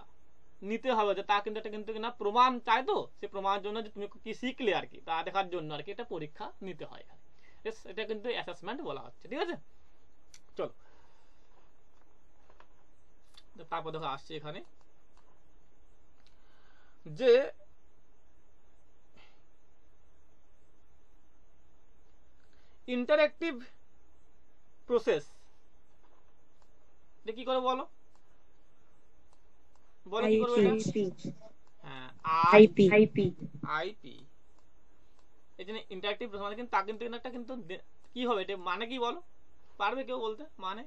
নিতে হবে, যে তা কিন্তু একটা কিন্তু না প্রমাণ চাই, তো সেই প্রমাণের জন্য যে তুমি কি শিখলে আর কি তা দেখার জন্য আর কি এটা পরীক্ষা নিতে হয় এখানে। এটা কিন্তু অ্যাসেসমেন্ট বলা হচ্ছে, ঠিক আছে। চলো তারপর দেখো আসছে এখানে যে ইন্টারঅ্যাক্টিভ প্রসেস, কি করে বলো, বলো কি করবে এটা? হ্যাঁ আইপি, আইপি এই জন্য ইন্টারঅ্যাক্টিভ প্রসেস মানে কিন্তু তা কিন্তু একটা কিন্তু কি হবে এটা মানে কি বলো, পারবে কেউ বলতে? মানে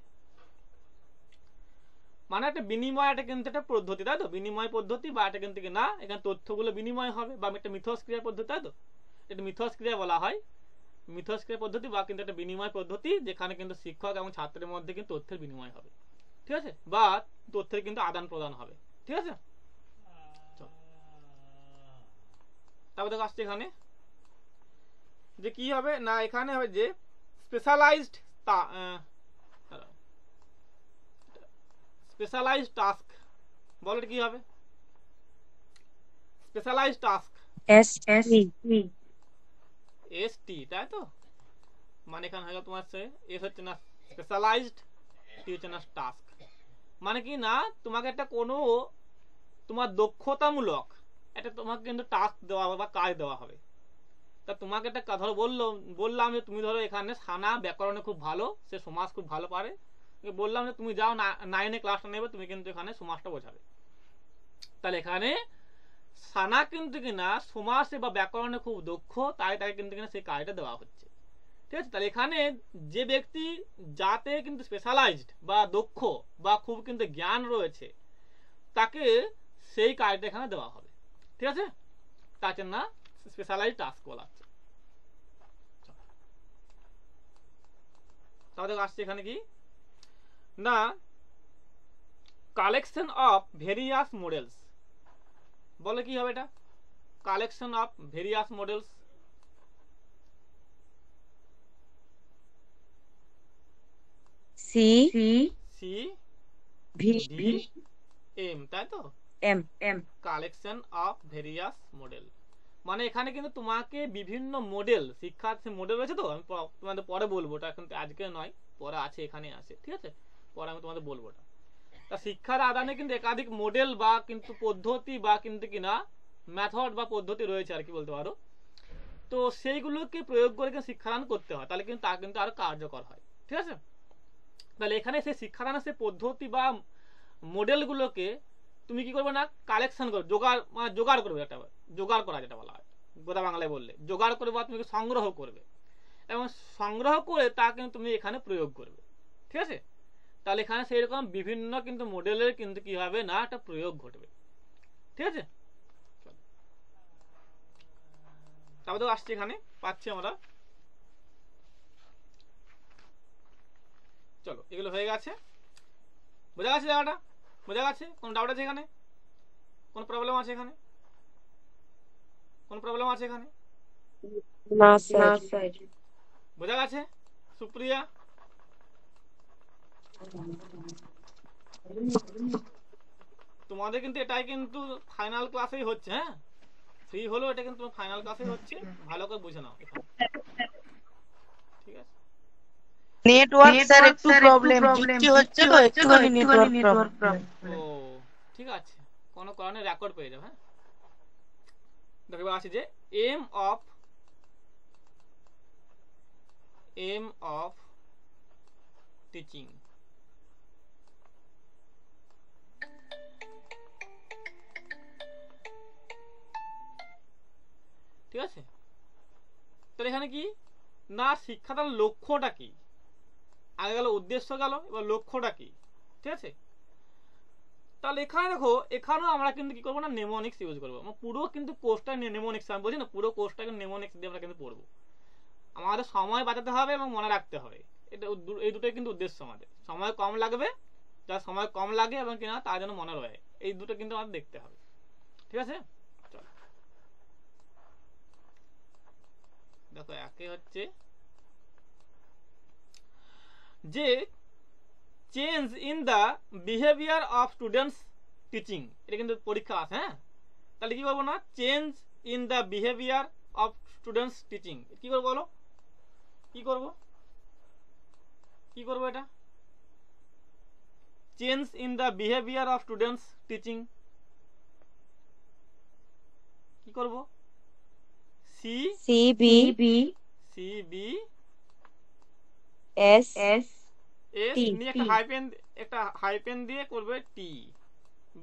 মানে একটা বিনিময়, এটা কিন্তু একটা পদ্ধতি, তাই তো, বিনিময় পদ্ধতি বা এটা কিন্তু না এখানে তথ্যগুলো বিনিময় হবে বা একটা মিথস্ক্রিয়া পদ্ধতি, তাই তো, এটা মিথস্ক্রিয়া বলা হয়, মিথস্ক্রিয়া পদ্ধতি বা কিন্তু একটা বিনিময় পদ্ধতি যেখানে কিন্তু শিক্ষক এবং ছাত্রের মধ্যে কিন্তু তথ্যের বিনিময় হবে, ঠিক আছে, বা তথ্যের কিন্তু আদান প্রদান হবে, ঠিক আছে। তারপর দেখো আসছে এখানে যে কি হবে না, এখানে হবে যে স্পেশালাইজড স্পেশালাইজড টাস্ক, বলো এটা কি হবে? স্পেশালাইজড টাস্ক এসটি, তাই তো, মানে এখানে হয়ে গেল তোমার এস হচ্ছে না স্পেশালাইজড, টি হচ্ছে না টাস্ক, মানে কি না তোমাকে একটা কোনো তোমার দক্ষতামূলক একটা তোমাকে কিন্তু টাস্ক দেওয়া হবে বা কাজ দেওয়া হবে। তা তোমাকে একটা ধরো বললাম যে তুমি ধরো এখানে সানা ব্যাকরণে খুব ভালো, সে সমাজ খুব ভালো পারে, বললাম যে তুমি যাও 9 ক্লাসটা নেবে, তুমি কিন্তু এখানে সমাজটা বোঝাবে। তাহলে এখানে সানা কিন্তু কিনা সমাজে বা ব্যাকরণে খুব দক্ষ, তাই তাকে কিন্তু কিনা সেই কাজটা দেওয়া হচ্ছে, ঠিক আছে। তাহলে এখানে যে ব্যক্তি যাতে কিন্তু স্পেশালাইজড বা দক্ষ বা খুব কিন্তু জ্ঞান রয়েছে তাকে সেই কাজটা এখানে দেওয়া হবে, ঠিক আছে, তাকে না স্পেশালাইজড টাস্ক বলা হচ্ছে। তাহলে আসছে এখানে কি না কালেকশন অফ ভেরিয়াস মডেলস, বলে কি হবে এটা? Collection of various models, C C V V M, তাই তো, M collection of various model, মানে এখানে কিন্তু তোমাকে বিভিন্ন মডেল শিক্ষার মডেল রয়েছে, তো আমি তোমাদের পরে বলবো, ওটা এখন আজকে নয়, পরে আছে, এখানে আছে, ঠিক আছে, পরে আমি তোমাদের বলবো ওটা। তা শিক্ষার আদানে কিন্তু একাধিক মডেল বা কিন্তু পদ্ধতি বা কিন্তু কিনা মেথড বা পদ্ধতি রয়েছে আর কি বলতে পারো, তো সেইগুলোকে প্রয়োগ করে কিন্তু শিক্ষাদান করতে হয়, তাহলে কিন্তু তা কিন্তু আরো কার্যকর হয়, ঠিক আছে। তাহলে এখানে সেই শিক্ষাদানের সেই পদ্ধতি বা মডেলগুলোকে তুমি কি করবে না কালেকশন করবে, জোগাড় করবে, একটা জোগাড় করা যেটা বলা হয় গোদা বাংলায় বললে, জোগাড় করবে বা তুমি সংগ্রহ করবে, এবং সংগ্রহ করে তা কিন্তু তুমি এখানে প্রয়োগ করবে, ঠিক আছে। তাহলে এখানে সেই রকম বিভিন্ন কিন্তু মডেলের কিন্তু কি হবে না একটা প্রয়োগ ঘটবে, ঠিক আছে। তারপর তো আসছে এখানে পাচ্ছি আমরা, চলো এগুলো হয়ে গেছে, বোঝা গেছে জায়গাটা, বোঝা গেছে? কোনো ডাউট আছে এখানে? কোনো প্রবলেম আছে এখানে? কোনো প্রবলেম আছে এখানে? না স্যার। বোঝা গেছে? সুপ্রিয়া, তোমাদের কিন্তু এটাই কিন্তু ফাইনাল ক্লাসেই হচ্ছে, হ্যাঁ, ফ্রি হলো এটা কিন্তু ফাইনাল ক্লাসেই হচ্ছে, ভালো করে বুঝে নাও এখানে, ঠিক আছে। নেটওয়ার্ক স্যার একটু প্রবলেম, বৃষ্টি হচ্ছে তো একটুখানি নেটওয়ার্ক প্রবলেম। ও ঠিক আছে, কোনো কারণে রেকর্ড পেয়ে যাবে, হ্যাঁ। দেখো এবার আসি যে এম অফ টিচিং, ঠিক আছে। তাহলে এখানে কি না শিক্ষাদান লক্ষ্যটা কি, আগে গেল উদ্দেশ্য গেল, এবার লক্ষ্যটা কি, ঠিক আছে। তাহলে এখানে দেখো এখানেও আমরা কিন্তু কি করবো না নেমোনিক্স ইউজ করবো, পুরো কিন্তু কোর্সটা নেমোনিক্স, আমি বলছি না পুরো কোর্সটা কিন্তু নেমোনিক্স দিয়ে আমরা কিন্তু পড়বো, আমাদের সময় বাঁচাতে হবে এবং মনে রাখতে হবে, এটা এই দুটোই কিন্তু উদ্দেশ্য আমাদের। সময় কম লাগবে, যার সময় কম লাগে এবং কিনা তার যেন মনে রয়ে, এই দুটো কিন্তু আমাদের দেখতে হবে। ঠিক আছে, চলো দেখো একে হচ্ছে যে change in the behaviour of students teaching, এটা কিন্তু পরীক্ষা আছে। হ্যাঁ, তাহলে কি করবো না, change in the behaviour of students teaching, কি করবো বলো, কি করবো, কি করবো এটা, change in the behaviour of students teaching, কি করব, C C B C B S S T নিয়ে একটা হাইপেন দিয়ে করবে টি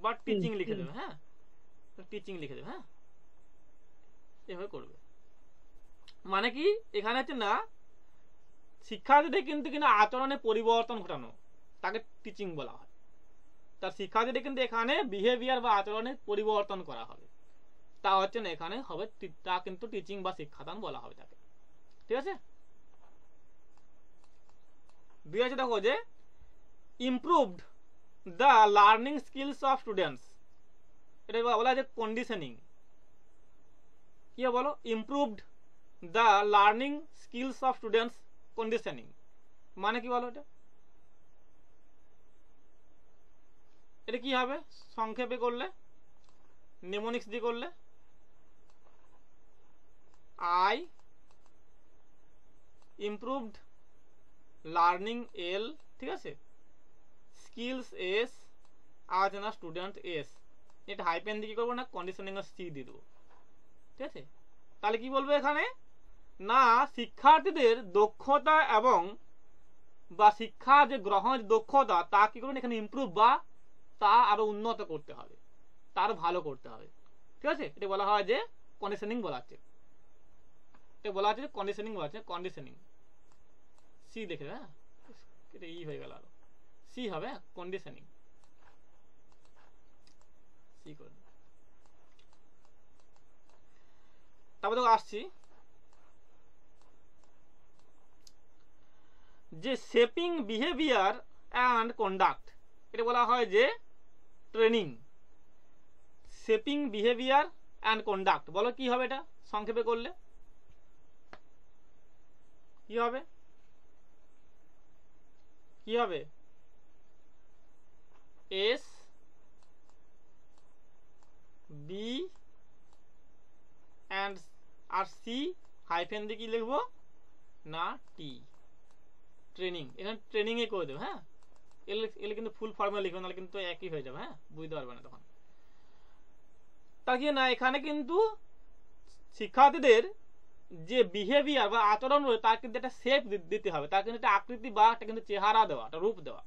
বা টিচিং লিখে দেবে। হ্যাঁ, টিচিং লিখে দেবে। হ্যাঁ, এভাবে করবে। মানে কি এখানে হচ্ছে না, শিক্ষার্থীদের কিন্তু কিনা আচরণে পরিবর্তন ঘটানো, তাকে টিচিং বলা হয়। তার শিক্ষার্থীদের কিন্তু এখানে বিহেভিয়ার বা আচরণে পরিবর্তন করা হবে, তা হচ্ছে না এখানে হবে, তা কিন্তু টিচিং বা শিক্ষাদান বলা হবে তাকে। ঠিক আছে, দুই আছে দেখো যে improved the learning skills of students, এটা বলা হয় যে কন্ডিশনিং। কি বলো, improved the learning skills of students conditioning, মানে কি বলো এটা, এটা কি হবে সংক্ষেপে করলে, নিমোনিক্স দিয়ে করলে, আই ইমপ্রুভড লার্নিং এল, ঠিক আছে, স্কিলস এস, আজ না স্টুডেন্ট এস, এটা হাইপেন দিয়ে কি করবো না, কন্ডিশনিং সি দিয়ে দেবো। ঠিক আছে, তাহলে কি বলবো এখানে না, শিক্ষার্থীদের দক্ষতা এবং বা শিক্ষা যে গ্রহণের দক্ষতা তা কি করবেন এখানে ইমপ্রুভ বা তা আরো উন্নত করতে হবে, তার ভালো করতে হবে। ঠিক আছে, এটা বলা হয় যে কন্ডিশনিং বলা হচ্ছে, এটা বলা হচ্ছে কন্ডিশনিং বলা হচ্ছে, কন্ডিশনিং সি দেখে। হ্যাঁ, এটা ই হয়ে গেল, আরো সি হবে কন্ডিশনিং, সি করে। তারপর দেখো আসছি যে শেপিং বিহেভিয়ার অ্যান্ড কন্ডাক্ট, এটা বলা হয় যে training. Shaping behaviour and conduct, বলো কি হবে এটা সংক্ষেপে করলে, কি হবে, কি হবে, S B and R C hyphen দিয়ে কি লিখবো না টি, ট্রেনিং, এখানে ট্রেনিং এ করে দেবে। হ্যাঁ, এলে কিন্তু ফুল ফর্মে লিখবে, নাহলে কিন্তু একই হয়ে যাবে। হ্যাঁ, বুঝতে পারবে না তখন। তা কি না, এখানে কিন্তু শিক্ষার্থীদের যে বিহেভিয়ার বা আচরণ রয়েছে তার কিন্তু একটা শেপ দিতে হবে, তার কিন্তু একটা আকৃতি বা একটা কিন্তু চেহারা দেওয়া, একটা রূপ দেওয়া।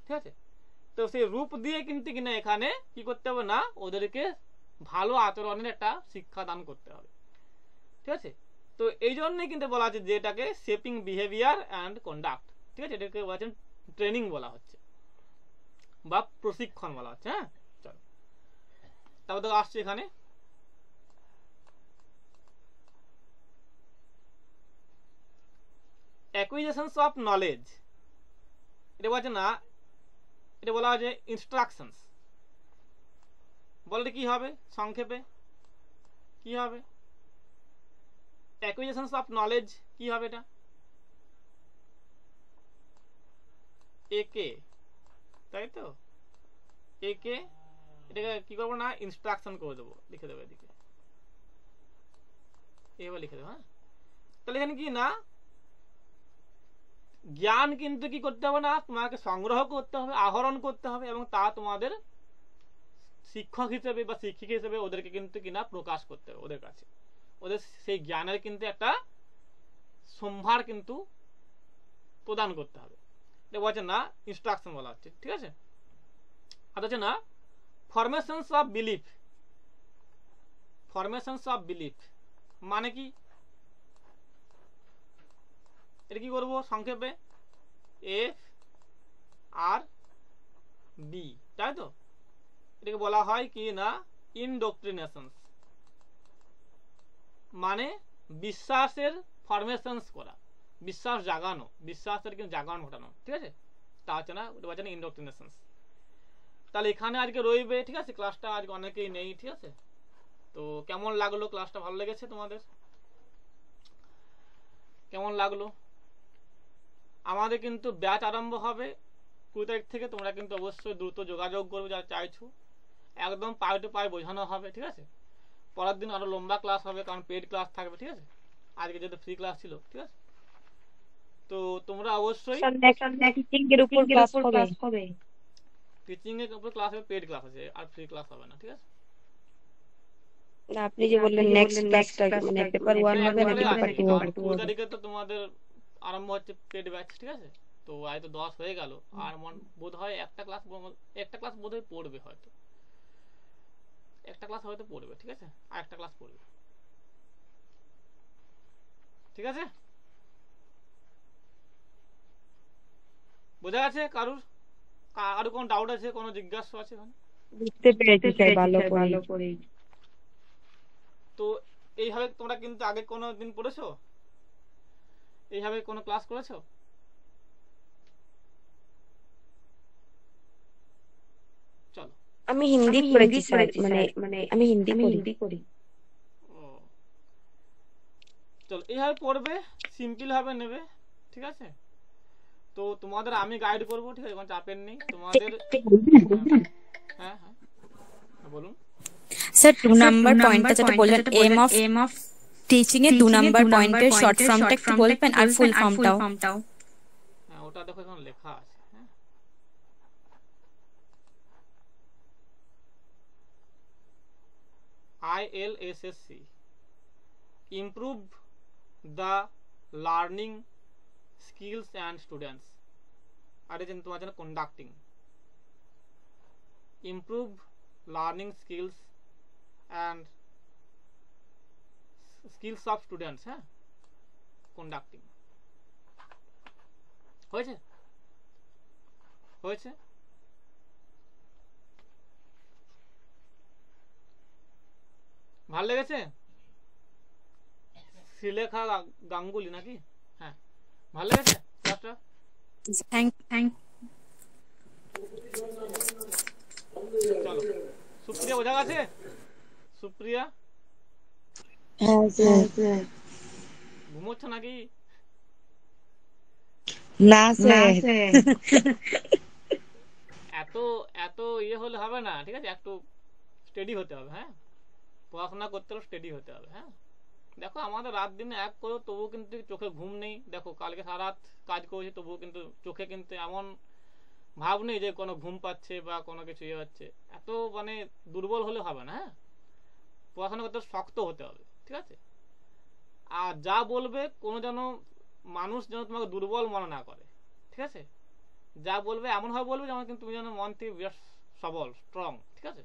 ঠিক আছে, তো সেই রূপ দিয়ে কিন্তু কিনা এখানে কি করতে হবে না, ওদেরকে ভালো আচরণের একটা শিক্ষা দান করতে হবে। ঠিক আছে, তো এই জন্যই কিন্তু বলা হচ্ছে যে এটাকে শেপিং বিহেভিয়ার অ্যান্ড কন্ডাক্ট। ঠিক আছে, এটাকে বলছেন ট্রেনিং বলা হচ্ছে বা প্রশিক্ষণ বলা হচ্ছে। হ্যাঁ, চলো তারপর দেখো আসছে এখানে অ্যাকুইজিশনস অফ নলেজ, এটা বলছে না, এটা বলা হয় যে ইনস্ট্রাকশনস, বলতে কি হবে সংক্ষেপে, কি হবে অ্যাকুইজিশনস অফ নলেজ, কি হবে এটা, একে, তাই তো, একে এটাকে কি করবো না, ইনস্ট্রাকশন করে দেবো, লিখে দেবো এদিকে, এভাবে লিখে দেবো। হ্যাঁ, তাহলে এখানে কি না, জ্ঞান কিন্তু কি করতে হবে না, তোমাকে সংগ্রহ করতে হবে, আহরণ করতে হবে, এবং তা তোমাদের শিক্ষক হিসেবে বা শিক্ষিকা হিসেবে ওদেরকে কিন্তু কিনা প্রকাশ করতে হবে, ওদের কাছে ওদের সেই জ্ঞানের কিন্তু একটা সম্ভার কিন্তু প্রদান করতে হবে। এটা বলছে না ইনস্ট্রাকশন বলা হচ্ছে। ঠিক আছে, আর হচ্ছে না formations of belief, formations of belief মানে কি, এটা কি করবো সংক্ষেপে এফ আর বি, তাই তো, এটাকে বলা হয় কি না ইনডোক্ট্রিনেশন, মানে বিশ্বাসের ফরমেশনস করা, বিশ্বাস জাগানো, বিশ্বাসের কিন্তু জাগরণ ঘটানো, ঠিক আছে, তা হচ্ছে না, ওটা হচ্ছে না ইন্ডোক্ট্রিনেশন। তাহলে এখানে আজকে রইবে, ঠিক আছে, ক্লাসটা আজকে অনেকেই নেই, ঠিক আছে। তো কেমন লাগলো ক্লাসটা? ভালো লেগেছে তোমাদের? কেমন লাগলো? আমাদের কিন্তু ব্যাচ আরম্ভ হবে 20 তারিখ থেকে। তোমরা কিন্তু অবশ্যই দ্রুত যোগাযোগ করবে যারা চাইছো, একদম পাই টু পাই বোঝানো হবে, ঠিক আছে। পরের দিন আরো লম্বা ক্লাস হবে, কারণ পেড ক্লাস থাকবে, ঠিক আছে, আজকে যেহেতু ফ্রি ক্লাস ছিল, ঠিক আছে। তো তোমরা অবশ্যই স্যার নেক্সট টিচিং এর উপর ক্লাস হবে। টিচিং এর উপর ক্লাস হবে, পেড ক্লাস আছে, আর ফ্রি ক্লাস হবে না, ঠিক আছে। না, আপনি যে বললেন নেক্সট ক্লাসটা মানে পেপার 1 হবে না পেপার 2 হবে? 2 তারিখে তো তোমাদের আরম্ভ হচ্ছে পেড ব্যাচ, ঠিক আছে। তো আজ তো 10 হয়ে গেল, আর বোধ হয় একটা ক্লাস বোধ হয় পড়বে, হয়তো একটা ক্লাস হয়তো পড়বে, ঠিক আছে, আর একটা ক্লাস পড়বে, ঠিক আছে। বোঝা গেছে? কারুর আরো কোনো ডাউট আছে, কোনো জিজ্ঞাসা আছে এখানে? বুঝতে পেরেছি স্যার ভালো করে। তো এইভাবে তোমরা কিন্তু আগে কোনো দিন পড়েছো, এইভাবে কোনো ক্লাস করেছো? চলো, আমি হিন্দি করেছি স্যার, মানে আমি হিন্দি করি। ও চলো, এইভাবে পড়বে, সিম্পল ভাবে নেবে, ঠিক আছে। তো তোমাদের আমি গাইড করবো, ঠিক আছে, কোনো চাপের নেই তোমাদের। হ্যাঁ হ্যাঁ হ্যাঁ, বলুন। স্যার 2 নাম্বার পয়েন্টটা যেটা বললেন এম অফ টিচিং এর 2 নাম্বার পয়েন্টের শর্ট ফর্মটা একটু বলবেন, আর ফুল ফর্মটাও। হ্যাঁ, ওটা দেখো এখানে লেখা আছে, হ্যাঁ। ILSSC, improve the learning skills and students, আর এই যে তোমার জন্য conducting, improve learning skills and skills of students, হ্যাঁ, conducting। হয়েছে? হয়েছে? ভালো লেগেছে? শ্রীলেখা গাঙ্গুলি নাকি? হ্যাঁ, ভালো লেগেছে ক্লাসটা? থ্যাংক চলো, সুপ্রিয়া বোঝা গেছে? সুপ্রিয়া হ্যাঁ স্যার। ঘুমোচ্ছ নাকি? না স্যার, এত এত ইয়ে হলে হবে না, ঠিক আছে, একটু স্টেডি হতে হবে, হ্যাঁ, পড়াশোনা করতে হলে স্টেডি হতে হবে, হ্যাঁ। দেখো আমাদের রাত দিনে এক করো তবুও কিন্তু চোখে ঘুম নেই। দেখো কালকে সারা রাত কাজ করেছি তবুও কিন্তু চোখে কিন্তু এমন ভাব নেই যে কোনো ঘুম পাচ্ছে বা কোনো কিছু ইয়ে হচ্ছে। এত মানে দুর্বল হলে হবে না, হ্যাঁ, পড়াশোনা করতে শক্ত হতে হবে, ঠিক আছে। আর যা বলবে কোনো যেন মানুষ যেন তোমাকে দুর্বল মনে না করে, ঠিক আছে। যা বলবে এমনভাবে বলবে যেমন কিন্তু তুমি যেন মন থেকে বেশ সবল, স্ট্রং, ঠিক আছে,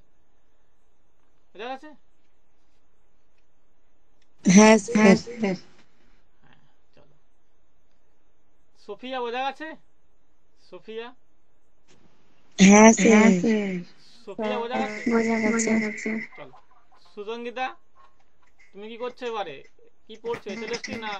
বুঝা গেছে? হ্যাঁ স্যার। হ্যাঁ, চলো। সোফিয়া বোঝা গেছে? সোফিয়া হ্যাঁ স্যার। সোফিয়া বোঝা গেছে? চলো। সুজঙ্গিতা তুমি কি করছো এবারে? কি পড়ছো, এসএলএসটি না